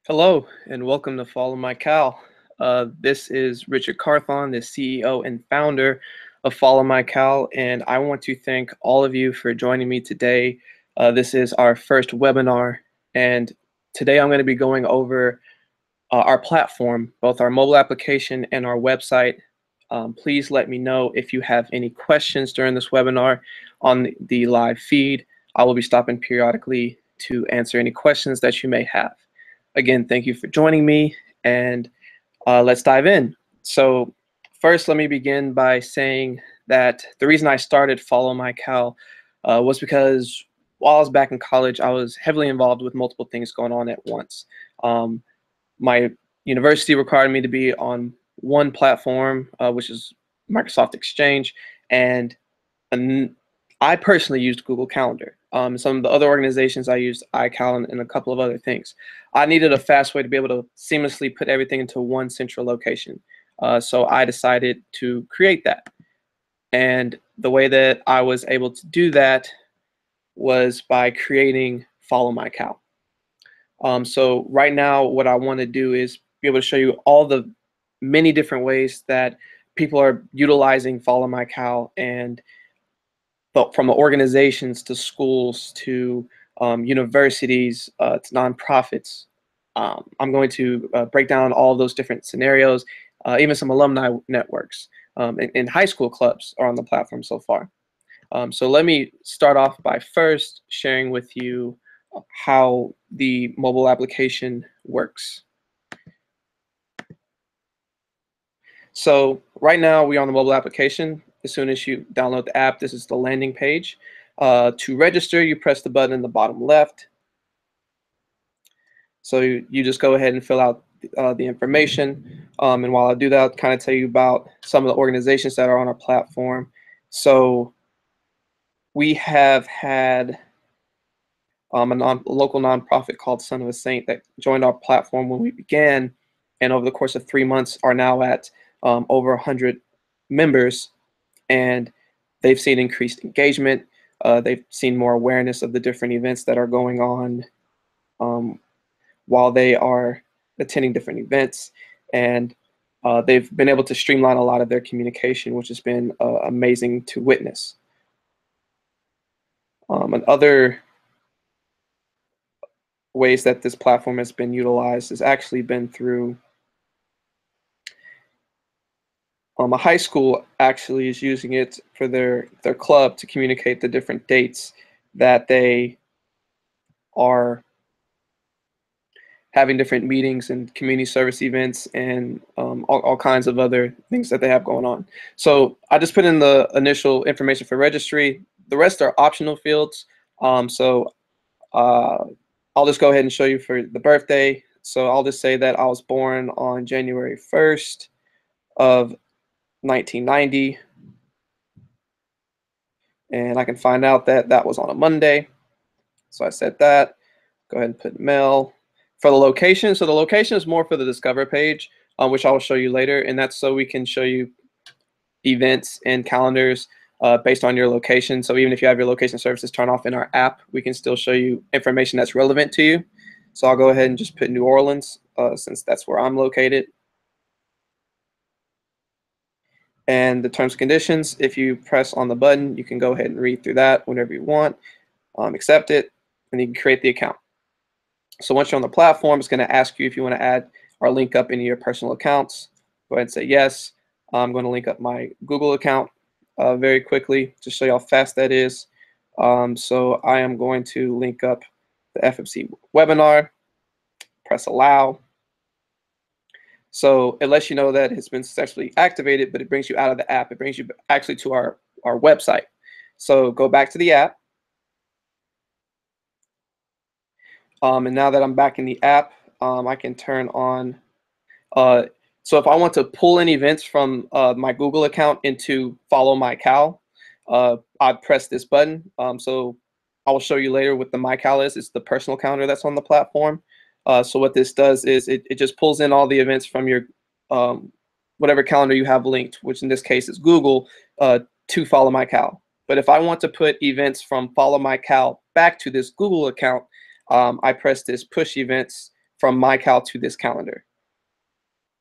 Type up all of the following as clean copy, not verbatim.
Hello and welcome to Follow My Cal. This is Richard Carthon, the CEO and founder of Follow My Cal, and I want to thank all of you for joining me today. This is our first webinar, and today I'm going to be going over our platform, both our mobile application and our website. Please let me know if you have any questions during this webinar on the live feed. I will be stopping periodically to answer any questions that you may have. Again, thank you for joining me, and let's dive in. So first, let me begin by saying that the reason I started Follow My Cal was because while I was back in college, I was heavily involved with multiple things going on at once. My university required me to be on one platform, which is Microsoft Exchange, and I personally used Google Calendar. Some of the other organizations I used iCal and a couple of other things. I needed a fast way to be able to seamlessly put everything into one central location. So I decided to create that. And the way that I was able to do that was by creating FollowMyCal. So right now, what I want to do is be able to show you all the many different ways that people are utilizing FollowMyCal, and from organizations to schools to universities to nonprofits. I'm going to break down all of those different scenarios, even some alumni networks and high school clubs are on the platform so far. So let me start off by first sharing with you how the mobile application works. So right now we're on the mobile application. As soon as you download the app, this is the landing page. To register, you press the button in the bottom left. So you just go ahead and fill out the information. And while I do that, I'll kind of tell you about some of the organizations that are on our platform. So we have had a local nonprofit called Son of a Saint that joined our platform when we began, and over the course of 3 months are now at over 100 members, and they've seen increased engagement. They've seen more awareness of the different events that are going on while they are attending different events, and they've been able to streamline a lot of their communication, which has been amazing to witness. And other ways that this platform has been utilized has actually been through a high school actually is using it for their club to communicate the different dates that they are having different meetings and community service events and all kinds of other things that they have going on. So I just put in the initial information for registry. The rest are optional fields. So I'll just go ahead and show you for the birthday. So I'll just say that I was born on January 1st of 1990. And I can find out that that was on a Monday. So I said that. Go ahead and put mail. For the location, so the location is more for the Discover page, which I will show you later, and that's so we can show you events and calendars based on your location. So even if you have your location services turned off in our app, we can still show you information that's relevant to you. So I'll go ahead and just put New Orleans since that's where I'm located. And the terms and conditions, if you press on the button, you can go ahead and read through that whenever you want, accept it, and you can create the account. So once you're on the platform, it's going to ask you if you want to add or link up any of your personal accounts. Go ahead and say yes. I'm going to link up my Google account very quickly to show you how fast that is. So I am going to link up the FMC webinar, press allow. So it lets you know that it's been successfully activated, but it brings you out of the app. It brings you actually to our website. So go back to the app. And now that I'm back in the app, I can turn on. So if I want to pull in events from my Google account into FollowMyCal, I'd press this button. So I will show you later what the MyCal is. It's the personal calendar that's on the platform. So what this does is it just pulls in all the events from your whatever calendar you have linked, which in this case is Google, to FollowMyCal. But if I want to put events from FollowMyCal back to this Google account, I press this push events from MyCal to this calendar.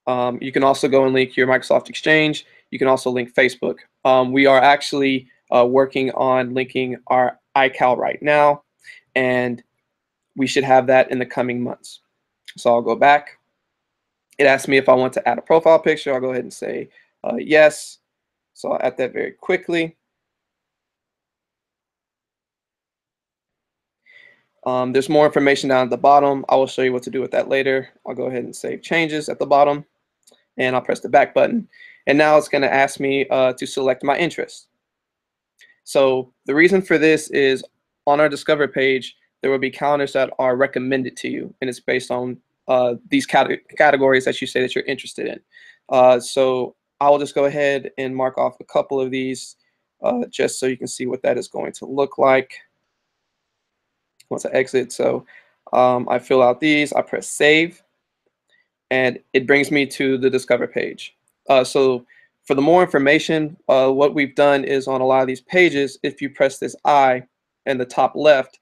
You can also go and link your Microsoft Exchange. You can also link Facebook. We are actually working on linking our iCal right now, and we should have that in the coming months. So I'll go back. It asks me if I want to add a profile picture. I'll go ahead and say yes. So I'll add that very quickly. There's more information down at the bottom. I will show you what to do with that later. I'll go ahead and save changes at the bottom, and I'll press the back button. And now it's going to ask me to select my interest. So the reason for this is on our Discover page, there will be calendars that are recommended to you, and it's based on these categories that you say that you're interested in. So I will just go ahead and mark off a couple of these just so you can see what that is going to look like once I exit. So I fill out these, I press save, and it brings me to the Discover page. So for the more information, what we've done is on a lot of these pages, if you press this I in the top left,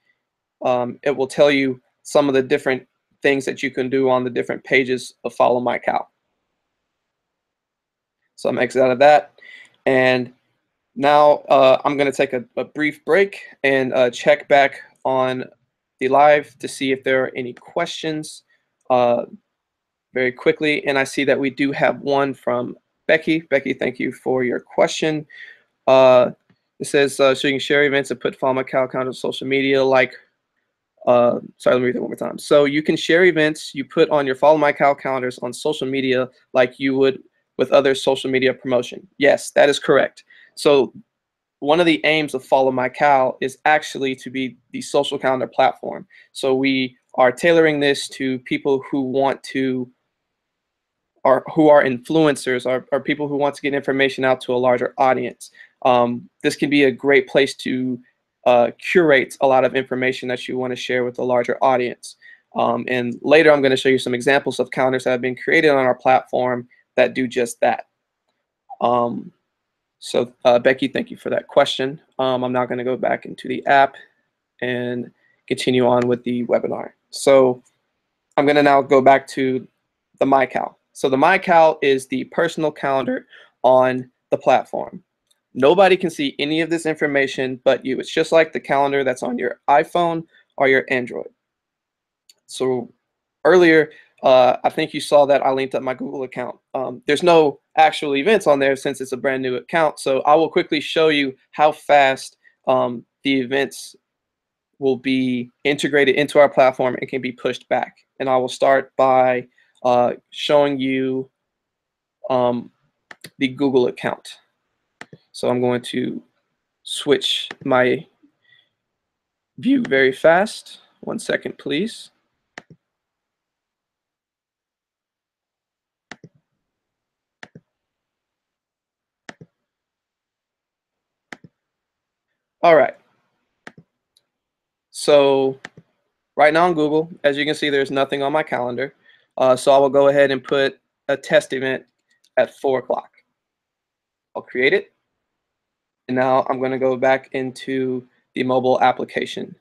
it will tell you some of the different things that you can do on the different pages of FollowMyCal. So I'm exit out of that. And now I'm going to take a brief break and check back on the live to see if there are any questions very quickly. And I see that we do have one from Becky. Becky, thank you for your question. It says, so you can share events and put FollowMyCal account on social media like, sorry, let me read that one more time. So you can share events you put on your FollowMyCal calendars on social media like you would with other social media promotion. Yes, that is correct. So one of the aims of FollowMyCal is actually to be the social calendar platform. So we are tailoring this to people who want to who are influencers, are people who want to get information out to a larger audience. This can be a great place to curate a lot of information that you want to share with a larger audience. And later I'm going to show you some examples of calendars that have been created on our platform that do just that. So Becky, thank you for that question. I'm now going to go back into the app and continue on with the webinar. So I'm going to now go back to the MyCal. So the MyCal is the personal calendar on the platform. Nobody can see any of this information but you. It's just like the calendar that's on your iPhone or your Android. So earlier, I think you saw that I linked up my Google account. There's no actual events on there since it's a brand new account. So I will quickly show you how fast the events will be integrated into our platform and can be pushed back. And I will start by showing you the Google account. So I'm going to switch my view very fast. 1 second, please. All right. So right now on Google, as you can see, there's nothing on my calendar. So I will go ahead and put a test event at 4 o'clock. I'll create it. And now I'm going to go back into the mobile application.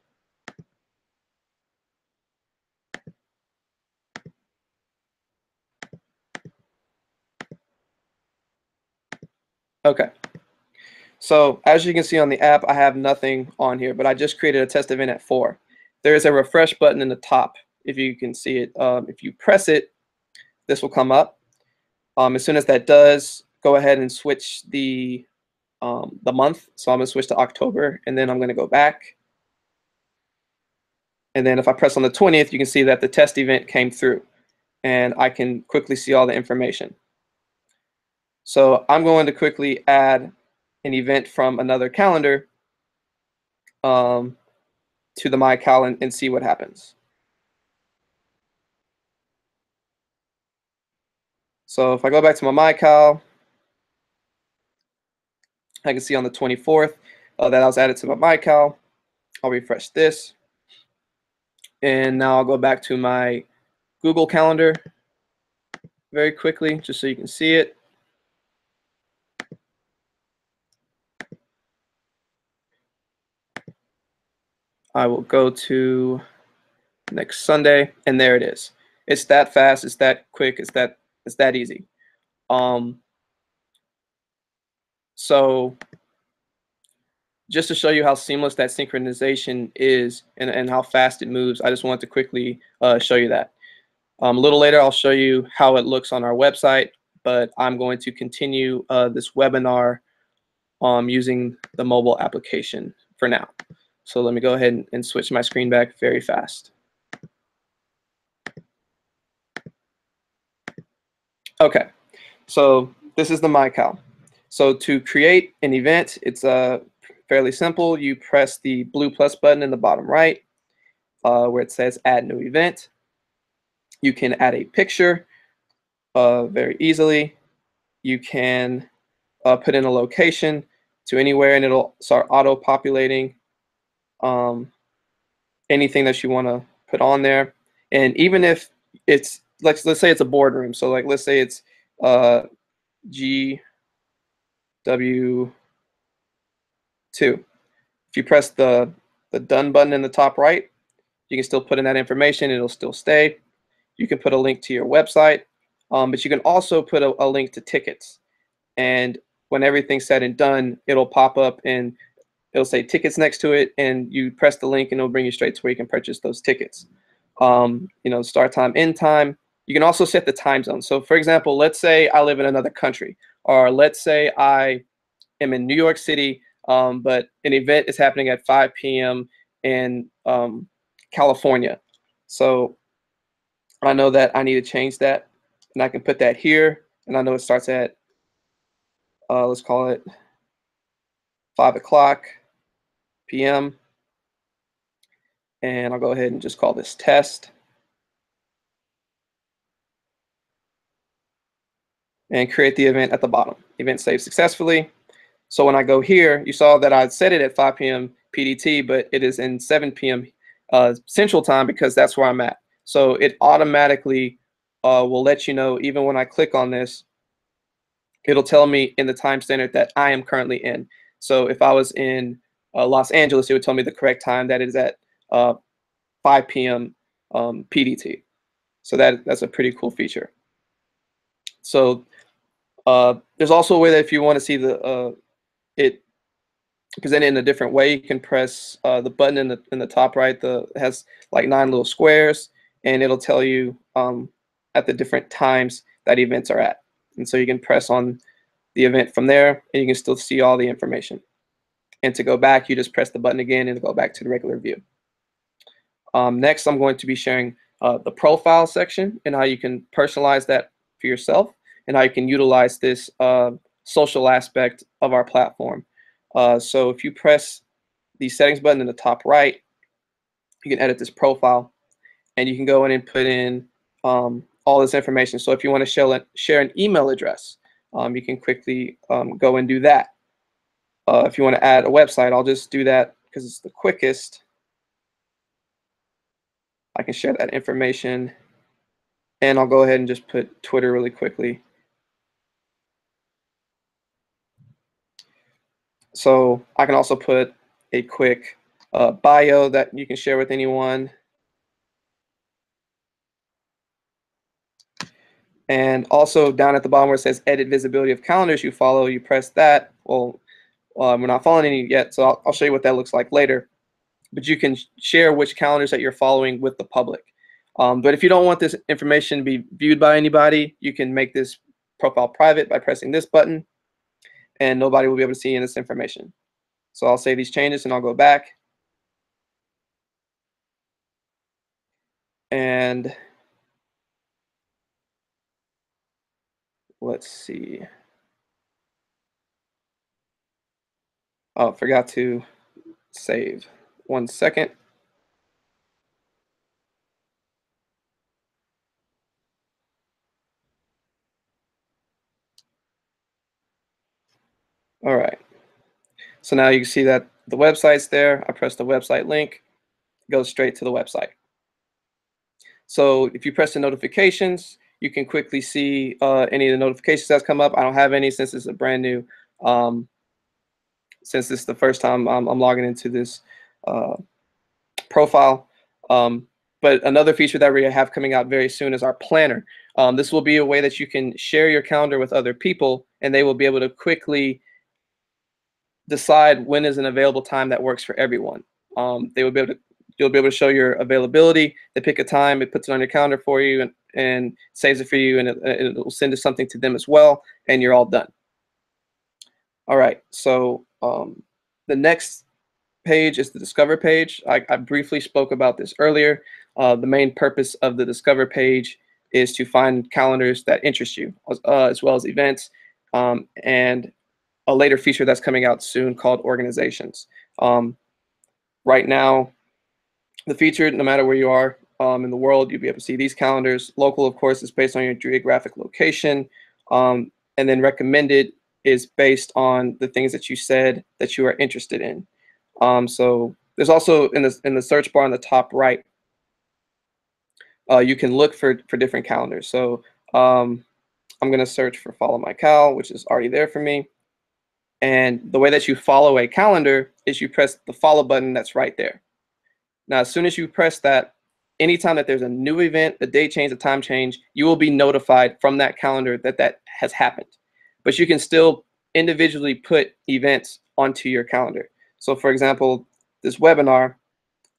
Okay. So as you can see on the app, I have nothing on here, but I just created a test event at 4. There is a refresh button in the top, if you can see it. If you press it, this will come up. As soon as that does, go ahead and switch the month. So I'm going to switch to October, and then I'm going to go back. And then if I press on the 20th, you can see that the test event came through, and I can quickly see all the information. So I'm going to quickly add an event from another calendar to the MyCal and see what happens. So if I go back to my MyCal, I can see on the 24th that I was added to my MyCal. I'll refresh this. And now I'll go back to my Google Calendar very quickly, just so you can see it. I will go to next Sunday, and there it is. It's that fast, it's that quick, it's that easy. So just to show you how seamless that synchronization is and how fast it moves, I just wanted to quickly show you that. A little later, I'll show you how it looks on our website, but I'm going to continue this webinar using the mobile application for now. So let me go ahead and switch my screen back very fast. Okay, so this is the MyCal. So to create an event, it's fairly simple. You press the blue plus button in the bottom right where it says add new event. You can add a picture very easily. You can put in a location to anywhere and it'll start auto-populating anything that you want to put on there. And even if it's, let's say it's a boardroom. So like, let's say it's GW2. If you press the done button in the top right, you can still put in that information. It'll still stay. You can put a link to your website, but you can also put a link to tickets. And when everything's said and done, it'll pop up and it'll say tickets next to it, and you press the link and it'll bring you straight to where you can purchase those tickets. Start time, end time. You can also set the time zone. So for example, let's say I live in another country, or let's say I am in New York City, but an event is happening at 5 p.m. in California. So I know that I need to change that, and I can put that here, and I know it starts at, let's call it 5 o'clock p.m. And I'll go ahead and just call this test. And create the event at the bottom. Event saved successfully. So when I go here, you saw that I set it at 5 p.m. PDT, but it is in 7 p.m. Central Time because that's where I'm at. So it automatically will let you know, even when I click on this, it'll tell me in the time standard that I am currently in. So if I was in Los Angeles, it would tell me the correct time that is at 5 p.m. PDT. So that's a pretty cool feature. So there's also a way that if you want to see it presented in a different way, you can press the button in the top right. It has like 9 little squares, and it'll tell you at the different times that events are at. And so you can press on the event from there, and you can still see all the information. And to go back, you just press the button again and go back to the regular view. Next, I'm going to be sharing the profile section and how you can personalize that for yourself and how you can utilize this social aspect of our platform. So if you press the settings button in the top right, you can edit this profile and you can go in and put in all this information. So if you want to share an email address, you can quickly go and do that. If you want to add a website, I'll just do that because it's the quickest. I can share that information, and I'll go ahead and just put Twitter really quickly. So I can also put a quick bio that you can share with anyone. And also down at the bottom where it says edit visibility of calendars you follow, you press that. Well, we're not following any yet, so I'll show you what that looks like later. But you can share which calendars that you're following with the public. But if you don't want this information to be viewed by anybody, you can make this profile private by pressing this button, and nobody will be able to see this information. So I'll save these changes and I'll go back. And let's see. Oh, forgot to save. 1 second. All right. So now you can see that the website's there. I press the website link, it goes straight to the website. So if you press the notifications, you can quickly see any of the notifications that's come up. I don't have any since it's a brand new, since this is the first time I'm logging into this profile. But another feature that we have coming out very soon is our planner. This will be a way that you can share your calendar with other people, and they will be able to quickly decide when is an available time that works for everyone. They will be able to You'll be able to show your availability. They pick a time, it puts it on your calendar for you, and saves it for you, and it will send something to them as well, and you're all done. All right, so the next page is the Discover page. I briefly spoke about this earlier. The main purpose of the Discover page is to find calendars that interest you, as well as events, and a later feature that's coming out soon called organizations. Right now, the feature, no matter where you are in the world, you'll be able to see these calendars. Local, of course, is based on your geographic location, and then recommended is based on the things that you said that you are interested in. So there's also in the search bar on the top right, you can look for different calendars. So I'm going to search for FollowMyCal, which is already there for me. And the way that you follow a calendar is you press the follow button that's right there. Now, as soon as you press that, anytime that there's a new event, a date change, a time change, you will be notified from that calendar that that has happened. But you can still individually put events onto your calendar. So for example, this webinar,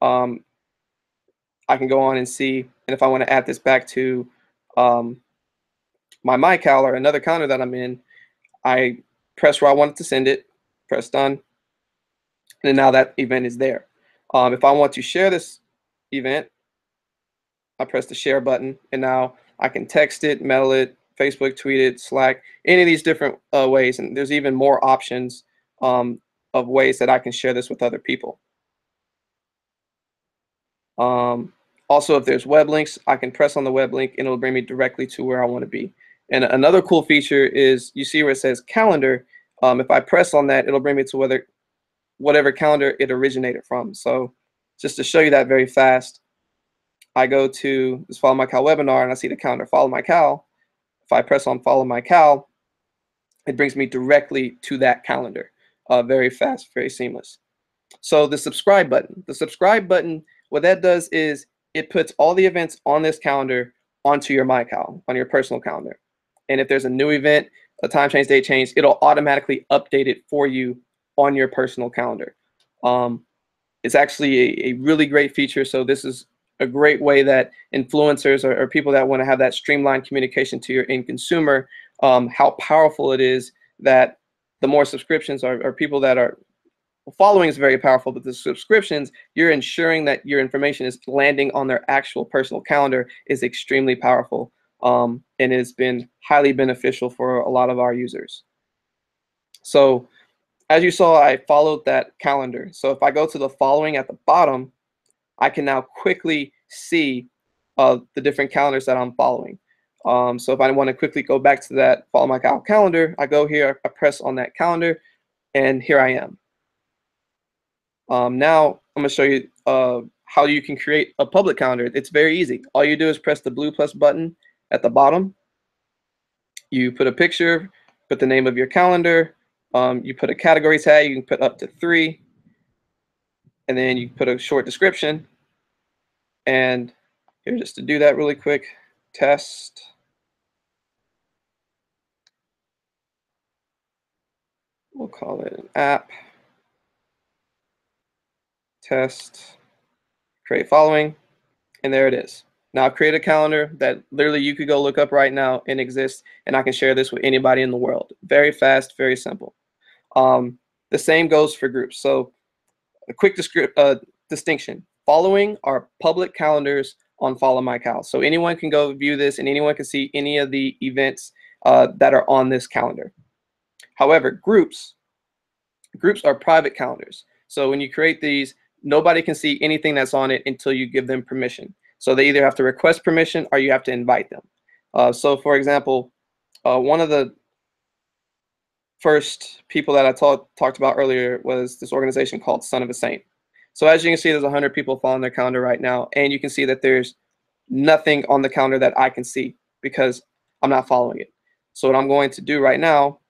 I can go on and see, and if I want to add this back to my MyCal or another calendar that I'm in, I press where I want it to send it, press done, and now that event is there. If I want to share this event, I press the share button, and now I can text it, mail it, Facebook, tweet it, Slack, any of these different ways. And there's even more options of ways that I can share this with other people. Also, if there's web links, I can press on the web link and it'll bring me directly to where I want to be. And another cool feature is you see where it says calendar. If I press on that, it'll bring me to whatever calendar it originated from. So just to show you that very fast, I go to this FollowMyCal webinar and I see the calendar FollowMyCal. If I press on FollowMyCal, it brings me directly to that calendar. Very fast, very seamless. So the subscribe button, what that does is it puts all the events on this calendar onto your MyCal, on your personal calendar. And if there's a new event, a time change, date change, it'll automatically update it for you on your personal calendar. It's actually a really great feature. So this is a great way that influencers or people that want to have that streamlined communication to your end consumer, how powerful it is that the more subscriptions or people that are following is very powerful, but the subscriptions, you're ensuring that your information is landing on their actual personal calendar is extremely powerful, and has been highly beneficial for a lot of our users. So as you saw, I followed that calendar. So if I go to the following at the bottom, I can now quickly see the different calendars that I'm following. So if I want to quickly go back to that FollowMyCal calendar, I go here, I press on that calendar, and here I am. Now I'm going to show you how you can create a public calendar. It's very easy. All you do is press the blue plus button at the bottom. You put a picture, put the name of your calendar, you put a category tag, you can put up to 3, and then you put a short description. And here, just to do that really quick, test. We'll call it an app. Test, create following, and there it is. Now I've created a calendar that literally you could go look up right now and exists, and I can share this with anybody in the world. Very fast, very simple. The same goes for groups. So a quick distinction. Following are public calendars on FollowMyCal. So anyone can go view this and anyone can see any of the events that are on this calendar. However, groups are private calendars. So when you create these, nobody can see anything that's on it until you give them permission. So they either have to request permission or you have to invite them. So for example, one of the first people that I talked about earlier was this organization called Son of a Saint. So as you can see, there's 100 people following their calendar right now, and you can see that there's nothing on the calendar that I can see because I'm not following it. So what I'm going to do right now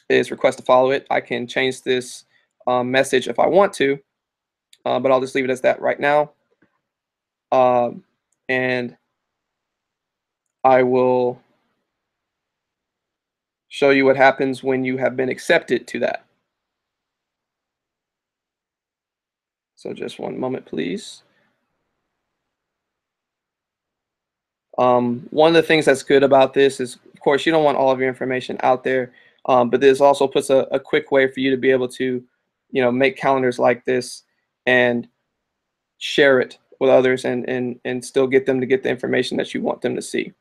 is request to follow it. I can change this message if I want to, but I'll just leave it as that right now. and I will show you what happens when you have been accepted to that. So just one moment, please. One of the things that's good about this is, of course, you don't want all of your information out there, but this also puts a quick way for you to be able to, make calendars like this and share it with others and still get them to get the information that you want them to see.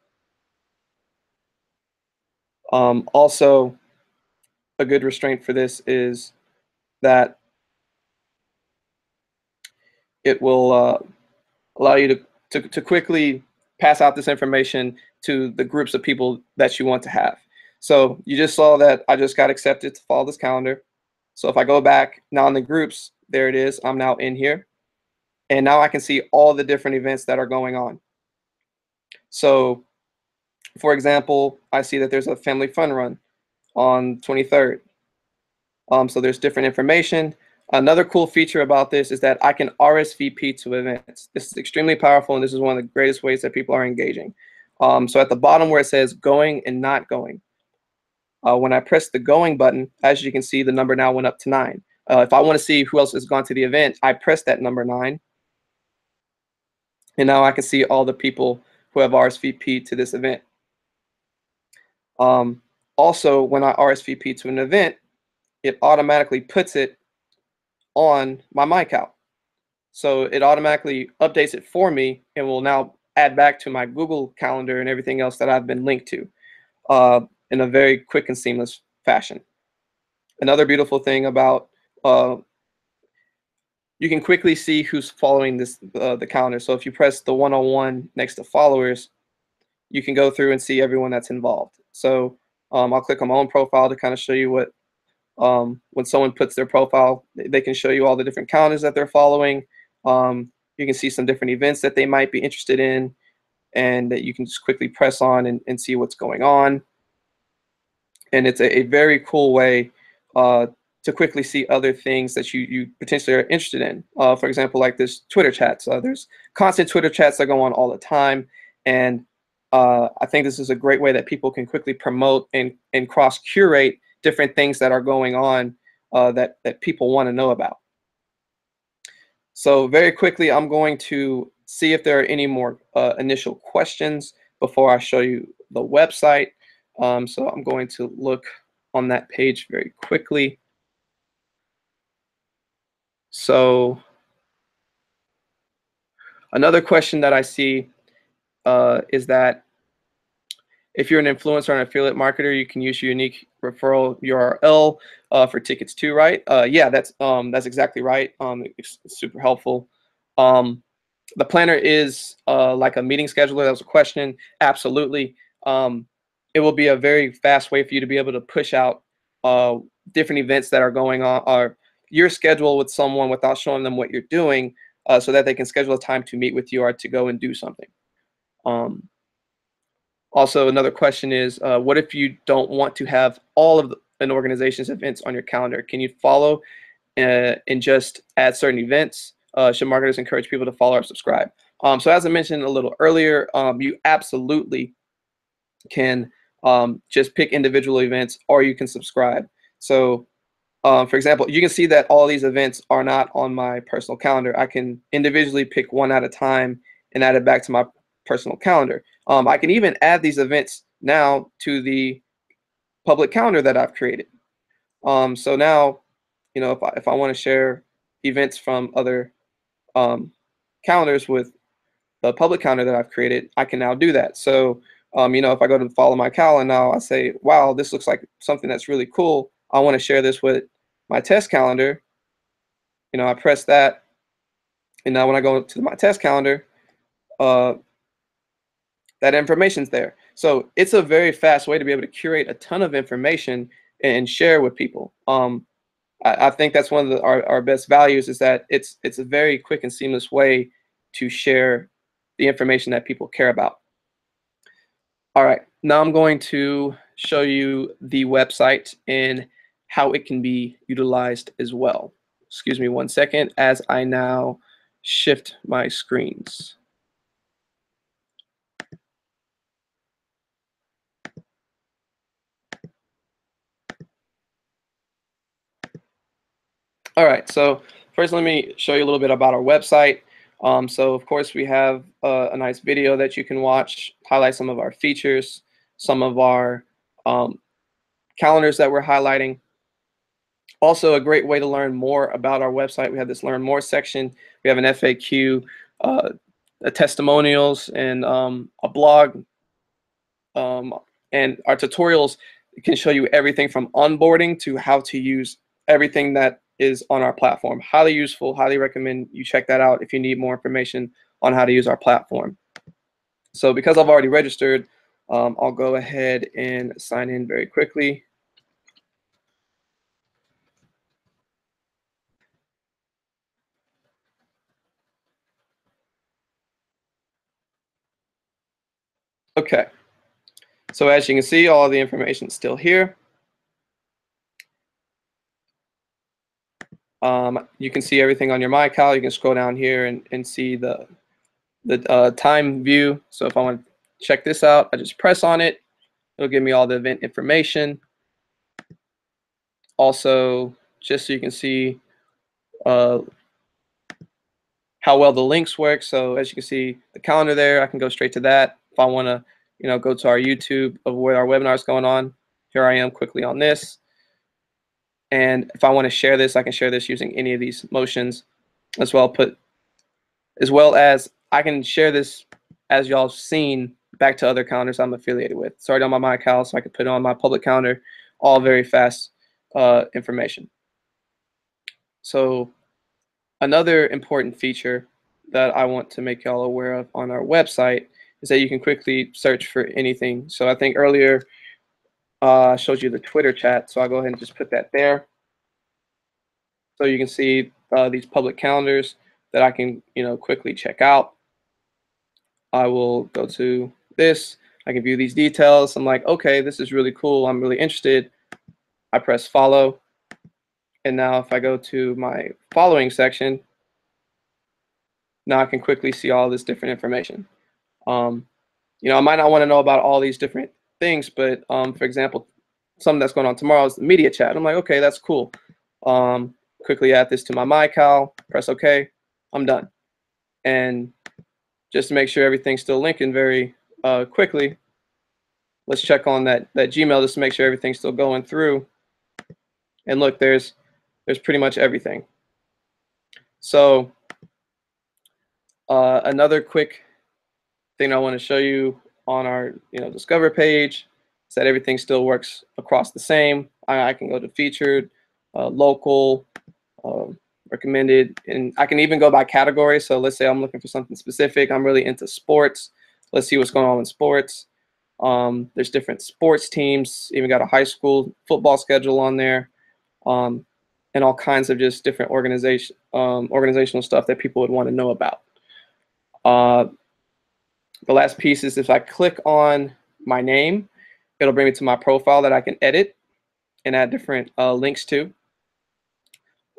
Also, a good restraint for this is that it will allow you to quickly pass out this information to the groups of people that you want to have. So you just saw that I just got accepted to follow this calendar. So if I go back now in the groups, there it is. I'm now in here. And now I can see all the different events that are going on. So for example, I see that there's a family fun run on 23rd. So there's different information. Another cool feature about this is that I can RSVP to events. This is extremely powerful, and this is one of the greatest ways that people are engaging. So at the bottom where it says going and not going, when I press the going button, as you can see, the number now went up to 9. If I want to see who else has gone to the event, I press that number 9. And now I can see all the people who have RSVP to this event. Also, when I RSVP to an event, it automatically puts it on my MyCal. So it automatically updates it for me and will now add back to my Google Calendar and everything else that I've been linked to in a very quick and seamless fashion. Another beautiful thing about you can quickly see who's following this the calendar. So if you press the 101 next to followers, you can go through and see everyone that's involved. So I'll click on my own profile to kind of show you what when someone puts their profile, they can show you all the different calendars that they're following. You can see some different events that they might be interested in and that you can just quickly press on and see what's going on. And it's a very cool way to quickly see other things that you potentially are interested in. For example, like this Twitter chats. There's constant Twitter chats that go on all the time. And I think this is a great way that people can quickly promote and cross-curate different things that are going on that people want to know about. So very quickly, I'm going to see if there are any more initial questions before I show you the website. So I'm going to look on that page very quickly. So another question that I see is that if you're an influencer or an affiliate marketer, you can use your unique referral URL for tickets too, right? Yeah, that's exactly right. It's super helpful. The planner is like a meeting scheduler. That was a question. Absolutely. It will be a very fast way for you to be able to push out different events that are going on, or your schedule with someone without showing them what you're doing, so that they can schedule a time to meet with you or to go and do something. Also, another question is, what if you don't want to have all of an organization's events on your calendar? Can you follow and just add certain events? Should marketers encourage people to follow or subscribe? So as I mentioned a little earlier, you absolutely can just pick individual events, or you can subscribe. So for example, you can see that all these events are not on my personal calendar. I can individually pick one at a time and add it back to my personal calendar. I can even add these events now to the public calendar that I've created. So now, if I want to share events from other calendars with the public calendar that I've created, I can now do that. So, if I go to follow my calendar now, I say, wow, this looks like something that's really cool. I want to share this with my test calendar. I press that, and now when I go to my test calendar, that information's there. So it's a very fast way to be able to curate a ton of information and share with people. I think that's one of our best values, is that it's a very quick and seamless way to share the information that people care about. All right, now I'm going to show you the website and how it can be utilized as well. Excuse me one second as I now shift my screens. All right, so first let me show you a little bit about our website. So of course we have a nice video that you can watch, highlight some of our features, some of our um, calendars that we're highlighting. Also, a great way to learn more about our website, we have this Learn More section. We have an FAQ, uh, a testimonials, and a blog. Um, and our tutorials can show you everything from onboarding to how to use everything that is on our platform. Highly useful, highly recommend you check that out if you need more information on how to use our platform. So because I've already registered, I'll go ahead and sign in very quickly. Okay, so as you can see, all the information is still here. You can see everything on your MyCal. You can scroll down here and see the time view. So if I want to check this out, I just press on it. It'll give me all the event information. Also, just so you can see uh, how well the links work. So as you can see, the calendar there, I can go straight to that. If I want to, go to our YouTube of where our webinar is going on, here I am quickly on this. And if I want to share this, I can share this using any of these motions as well. As well as I can share this, as y'all seen, back to other calendars I'm affiliated with. It's already on my MyCal, so I can put it on my public calendar. All very fast information. So another important feature that I want to make y'all aware of on our website is that you can quickly search for anything. So I think earlier I showed you the Twitter chat, so I'll go ahead and just put that there. So you can see these public calendars that I can quickly check out. I will go to this. I can view these details. I'm like, okay, this is really cool. I'm really interested. I press follow. And now if I go to my following section, now I can quickly see all this different information. I might not want to know about all these different things, but for example, something that's going on tomorrow is the media chat. I'm like, okay, that's cool. Quickly add this to my MyCal, press OK, I'm done. And just to make sure everything's still linking very quickly, let's check on that Gmail just to make sure everything's still going through. And look, there's pretty much everything. So another quick thing I want to show you on our Discover page is that everything still works across the same. I can go to featured, local, recommended, and I can even go by category. So let's say I'm looking for something specific. I'm really into sports. Let's see what's going on in sports. There's different sports teams, even got a high school football schedule on there, and all kinds of just different organizational stuff that people would want to know about. The last piece is if I click on my name, it'll bring me to my profile that I can edit and add different links to.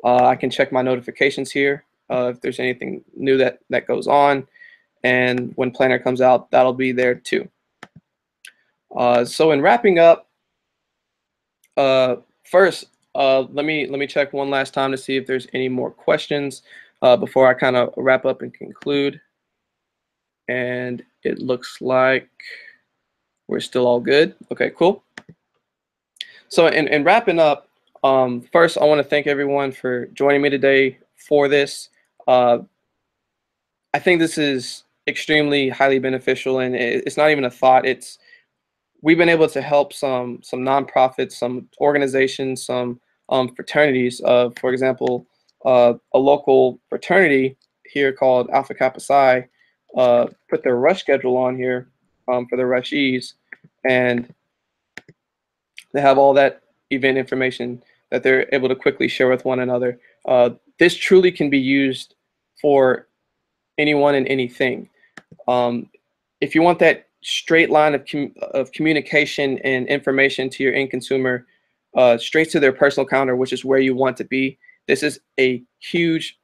I can check my notifications here if there's anything new that goes on. And when Planner comes out, that'll be there too. So in wrapping up, first, let me check one last time to see if there's any more questions before I kind of wrap up and conclude. And it looks like we're still all good. Okay, cool. So in wrapping up, first I want to thank everyone for joining me today for this. I think this is extremely highly beneficial, and it's not even a thought. We've been able to help some nonprofits, some organizations, some fraternities. For example, a local fraternity here called Alpha Kappa Psi put their rush schedule on here for the rushees, and they have all that event information that they're able to quickly share with one another. This truly can be used for anyone and anything. If you want that straight line of communication and information to your end consumer, straight to their personal calendar, which is where you want to be, this is a huge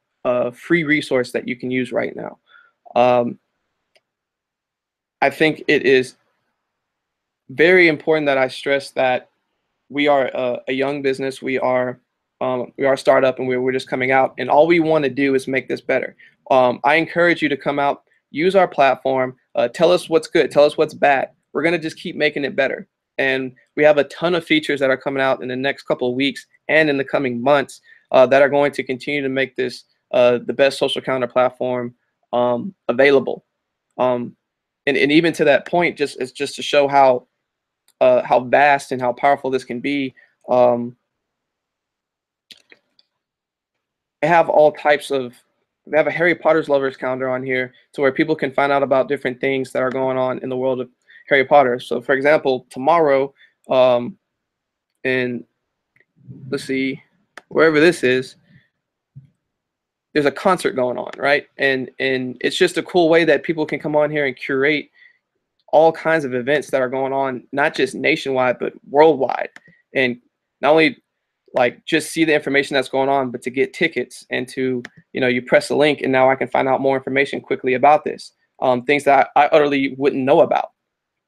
free resource that you can use right now. I think it is very important that I stress that we are a young business. We are We are a startup, and we're just coming out, and all we want to do is make this better. I encourage you to come out, use our platform, tell us what's good, tell us what's bad. We're gonna just keep making it better. And we have a ton of features that are coming out in the next couple of weeks and in the coming months that are going to continue to make this the best social calendar platform available. Um, and even to that point, it's just to show how vast and how powerful this can be. Um, I have all types of. We have a Harry Potter's lovers calendar on here to where people can find out about different things that are going on in the world of Harry Potter. So, for example, tomorrow, in let's see, wherever this is, there's a concert going on, right? And it's just a cool way that people can come on here and curate all kinds of events that are going on, not just nationwide but worldwide, and not only like just see the information that's going on, but to get tickets and to, you press a link and now I can find out more information quickly about this, things that I utterly wouldn't know about.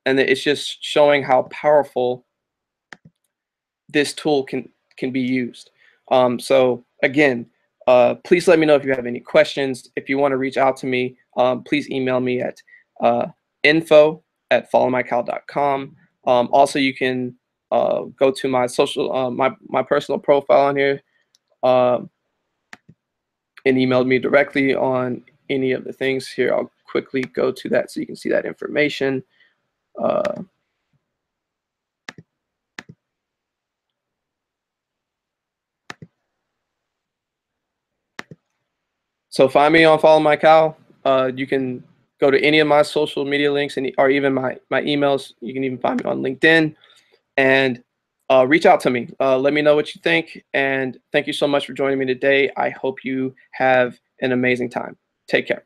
And it's just showing how powerful this tool can be used. So again, please let me know if you have any questions. If you want to reach out to me, please email me at info@followmycal.com. Also, you can go to my social, my personal profile on here, uh, and email me directly on any of the things here. I'll quickly go to that so you can see that information. So find me on FollowMyCal. You can go to any of my social media links or even my emails. You can even find me on LinkedIn and reach out to me. Let me know what you think. And thank you so much for joining me today. I hope you have an amazing time. Take care.